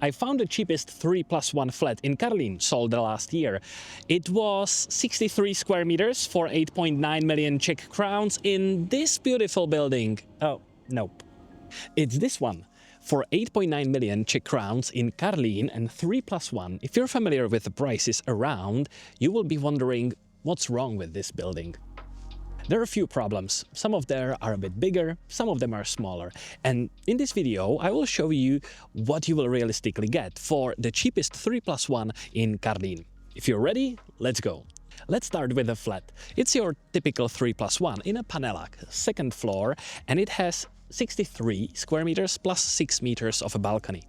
I found the cheapest 3+1 flat in Karlín sold the last year. It was 63 square meters for 8.9 million Czech crowns in this beautiful building. Oh, nope. It's this one. For 8.9 million Czech crowns in Karlín and 3+1, if you're familiar with the prices around, you will be wondering what's wrong with this building. There are a few problems. Some of them are a bit bigger, some of them are smaller. And in this video, I will show you what you will realistically get for the cheapest 3+1 in Karlín. If you're ready, let's go. Let's start with the flat. It's your typical 3+1 in a panelák, second floor, and it has 63 square meters plus 6 meters of a balcony.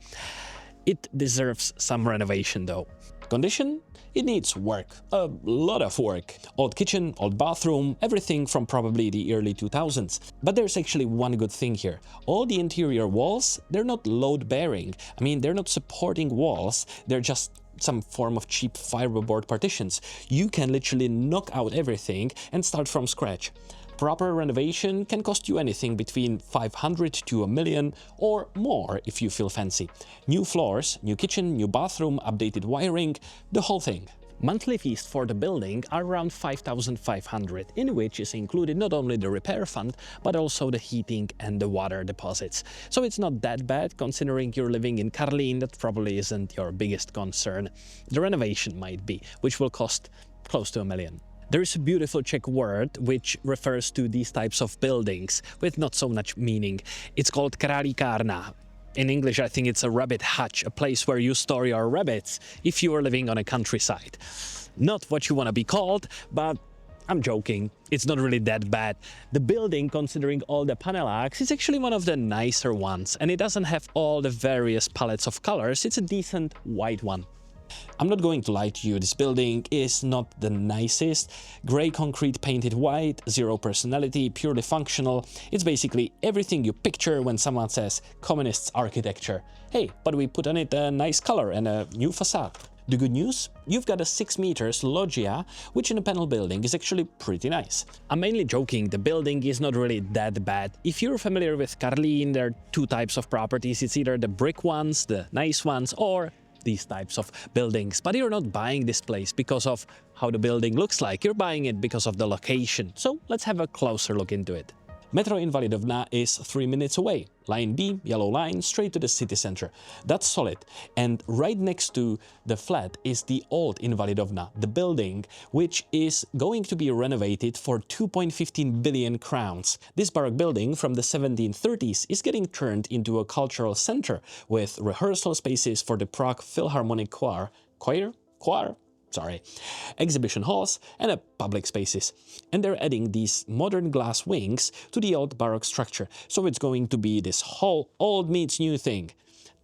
It deserves some renovation though. Condition? It needs work, a lot of work. Old kitchen, old bathroom, everything from probably the early 2000s. But there's actually one good thing here. All the interior walls, they're not load-bearing. I mean, they're not supporting walls, they're just some form of cheap fiberboard partitions. You can literally knock out everything and start from scratch. Proper renovation can cost you anything between 500 to a million or more if you feel fancy. New floors, new kitchen, new bathroom, updated wiring, the whole thing. Monthly fees for the building are around 5,500, in which is included not only the repair fund, but also the heating and the water deposits. So it's not that bad, considering you're living in Karlín, that probably isn't your biggest concern. The renovation might be, which will cost close to a million. There is a beautiful Czech word which refers to these types of buildings with not so much meaning. It's called Karlín-Rohan. In English, I think it's a rabbit hutch, a place where you store your rabbits if you are living on a countryside. Not what you want to be called, but I'm joking. It's not really that bad. The building, considering all the paneláks, is actually one of the nicer ones, and it doesn't have all the various palettes of colors. It's a decent white one. I'm not going to lie to you, this building is not the nicest. Grey concrete painted white, zero personality, purely functional. It's basically everything you picture when someone says communist architecture. Hey, but we put on it a nice color and a new facade. The good news? You've got a 6 meters loggia, which in a panel building is actually pretty nice. I'm mainly joking, the building is not really that bad. If you're familiar with Karlín, there are two types of properties. It's either the brick ones, the nice ones, or these types of buildings. But you're not buying this place because of how the building looks like, you're buying it because of the location. So let's have a closer look into it. Metro Invalidovna is 3 minutes away. Line B, yellow line, straight to the city center. That's solid. And right next to the flat is the old Invalidovna, the building, which is going to be renovated for 2.15 billion crowns. This baroque building from the 1730s is getting turned into a cultural center with rehearsal spaces for the Prague Philharmonic exhibition halls and public spaces. And they're adding these modern glass wings to the old baroque structure, so it's going to be this whole old meets new thing.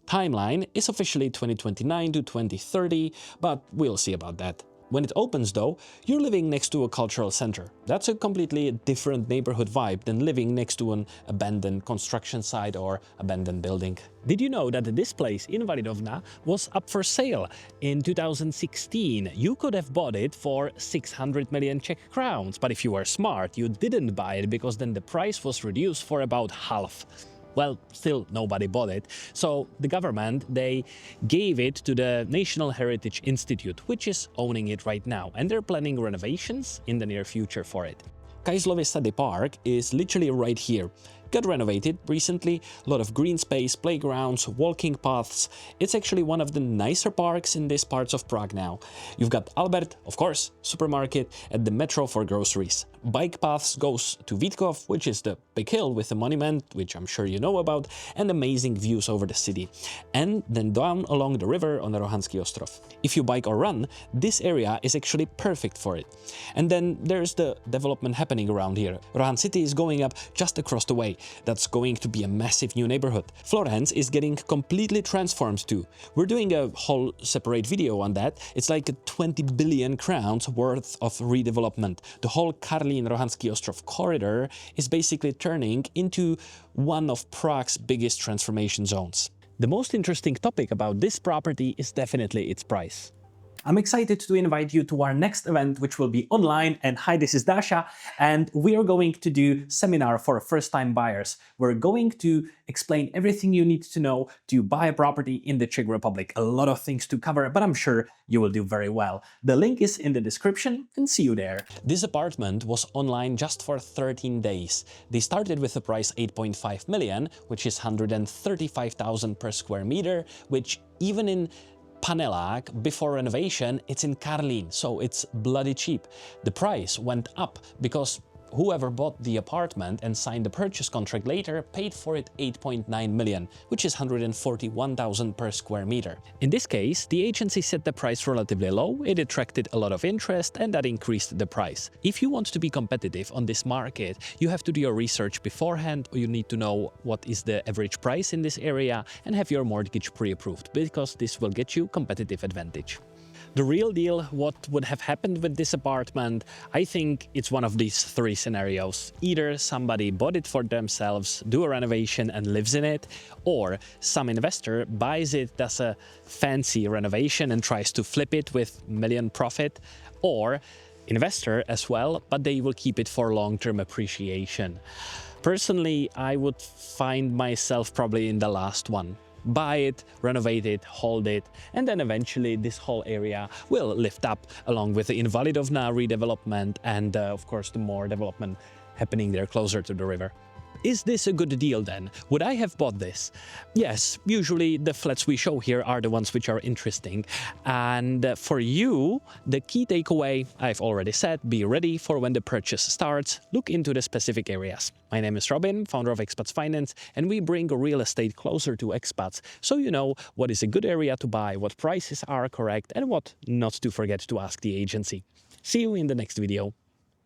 Timeline is officially 2029 to 2030, but we'll see about that. When it opens though, you're living next to a cultural center. That's a completely different neighborhood vibe than living next to an abandoned construction site or abandoned building. Did you know that this place, Invalidovna, was up for sale in 2016? You could have bought it for 600 million Czech crowns, but if you were smart, you didn't buy it because then the price was reduced for about half. Well, still nobody bought it, so the government, they gave it to the National Heritage Institute, which is owning it right now, and they're planning renovations in the near future for it. Kajslovy Sady Park is literally right here. Got renovated recently, a lot of green space, playgrounds, walking paths. It's actually one of the nicer parks in these parts of Prague now. You've got Albert, of course, supermarket, and the metro for groceries. Bike paths goes to Vítkov, which is the big hill with the monument, which I'm sure you know about, and amazing views over the city. And then down along the river on the Rohanský Ostrov. If you bike or run, this area is actually perfect for it. And then there's the development happening around here. Rohan city is going up just across the way. That's going to be a massive new neighborhood. Florence is getting completely transformed too. We're doing a whole separate video on that. It's like a 20 billion crowns worth of redevelopment. The whole Karlín-Rohanský Ostrov corridor is basically turning into one of Prague's biggest transformation zones. The most interesting topic about this property is definitely its price. I'm excited to invite you to our next event, which will be online. And hi, this is Dasha, and we are going to do seminar for first-time buyers. We're going to explain everything you need to know to buy a property in the Czech Republic. A lot of things to cover, but I'm sure you will do very well. The link is in the description, and see you there. This apartment was online just for 13 days. They started with a price 8.5 million, which is 135,000 per square meter, which even in Panelag, before renovation, it's in Karlín, so it's bloody cheap. The price went up because whoever bought the apartment and signed the purchase contract later paid for it 8.9 million, which is 141,000 per square meter. In this case, the agency set the price relatively low, it attracted a lot of interest, and that increased the price. If you want to be competitive on this market, you have to do your research beforehand, or you need to know what is the average price in this area and have your mortgage pre-approved, because this will get you competitive advantage. The real deal, what would have happened with this apartment, I think it's one of these three scenarios. Either somebody bought it for themselves, do a renovation and lives in it, or some investor buys it, does a fancy renovation and tries to flip it with million profit, or investor as well, but they will keep it for long-term appreciation. Personally, I would find myself probably in the last one. Buy it, renovate it, hold it, and then eventually this whole area will lift up along with the Invalidovna redevelopment and of course the more development happening there closer to the river. Is this a good deal then? Would I have bought this? Yes, usually the flats we show here are the ones which are interesting. And for you, the key takeaway, I've already said, be ready for when the purchase starts, look into the specific areas. My name is Robin, founder of Expats Finance, and we bring real estate closer to expats, so you know what is a good area to buy, what prices are correct, and what not to forget to ask the agency. See you in the next video.